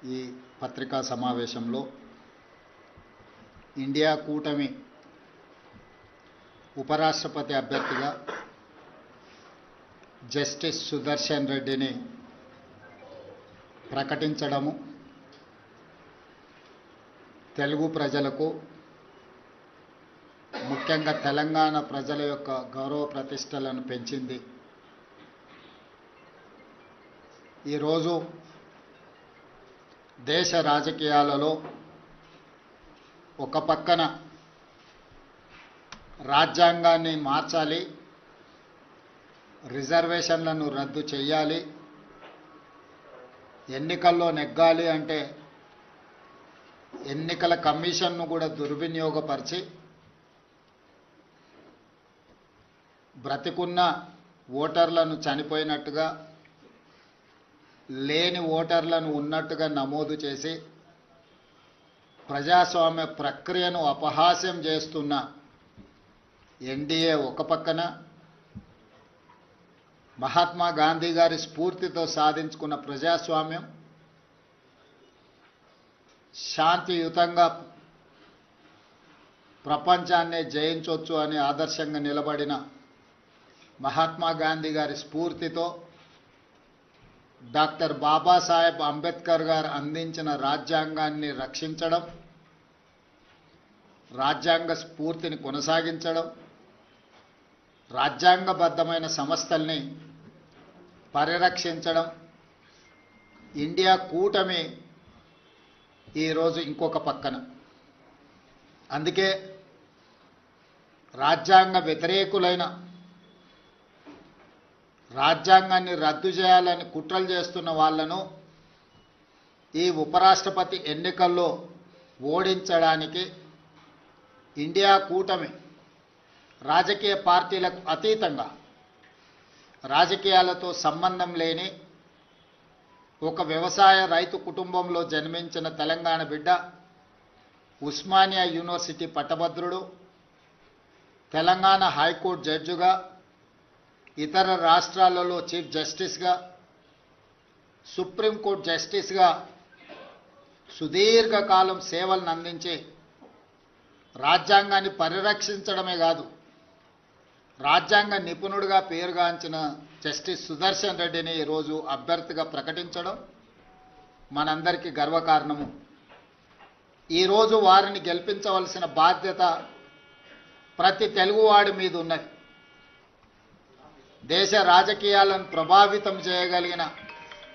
ఈ పత్రికా సమావేశంలో ఇండియా కూటమి ఉపరాష్ట్రపతి అభ్యర్థిగా జస్టిస్ సుదర్శన్ రెడ్డిని ప్రకటించడము తెలుగు ప్రజలకు ముఖ్యంగా తెలంగాణ ప్రజల యొక్క గౌరవ ప్రతిష్టలను పెంచింది. ఈరోజు దేశ రాజకీయాలలో ఒక పక్కన రాజ్యాంగాన్ని మార్చాలి, రిజర్వేషన్లను రద్దు చేయాలి, ఎన్నికల్లో నెగ్గాలి అంటే ఎన్నికల కమిషన్ను కూడా దుర్వినియోగపరిచి బ్రతికున్న ఓటర్లను చనిపోయినట్టుగా, లేని ఓటర్లను ఉన్నట్టుగా నమోదు చేసి ప్రజాస్వామ్య ప్రక్రియను అపహాస్యం చేస్తున్న ఎన్డీఏ ఒక పక్కన, మహాత్మా గాంధీ గారి స్ఫూర్తితో సాధించుకున్న ప్రజాస్వామ్యం, శాంతియుతంగా ప్రపంచాన్నే జయించవచ్చు అని ఆదర్శంగా నిలబడిన మహాత్మా గాంధీ గారి స్ఫూర్తితో డాక్టర్ బాబాసాహెబ్ అంబేద్కర్ గారు అందించిన రాజ్యాంగాన్ని రక్షించడం, రాజ్యాంగ స్ఫూర్తిని కొనసాగించడం, రాజ్యాంగబద్ధమైన సంస్థల్ని పరిరక్షించడం, ఇండియా కూటమి ఈరోజు ఇంకొక పక్కన. అందుకే రాజ్యాంగ వ్యతిరేకులైన, రాజ్యాంగాన్ని రద్దు చేయాలని కుట్రలు చేస్తున్న వాళ్లను ఈ ఉపరాష్ట్రపతి ఎన్నికల్లో ఓడించడానికి ఇండియా కూటమి రాజకీయ పార్టీలకు అతీతంగా, రాజకీయాలతో సంబంధం లేని ఒక వ్యవసాయ రైతు కుటుంబంలో జన్మించిన తెలంగాణ బిడ్డ, ఉస్మానియా యూనివర్సిటీ పట్టభద్రుడు, తెలంగాణ హైకోర్టు జడ్జిగా, ఇతర రాష్ట్రాలలో చీఫ్ జస్టిస్గా, సుప్రీంకోర్టు జస్టిస్గా సుదీర్ఘకాలం సేవలను అందించి రాజ్యాంగాన్ని పరిరక్షించడమే కాదు, రాజ్యాంగ నిపుణుడిగా పేరుగాంచిన జస్టిస్ సుదర్శన్ రెడ్డిని ఈరోజు అభ్యర్థిగా ప్రకటించడం మనందరికీ గర్వకారణము. ఈరోజు వారిని గెలిపించవలసిన బాధ్యత ప్రతి తెలుగువాడి మీద ఉన్నది. దేశ రాజకీయాలను ప్రభావితం చేయగలిగిన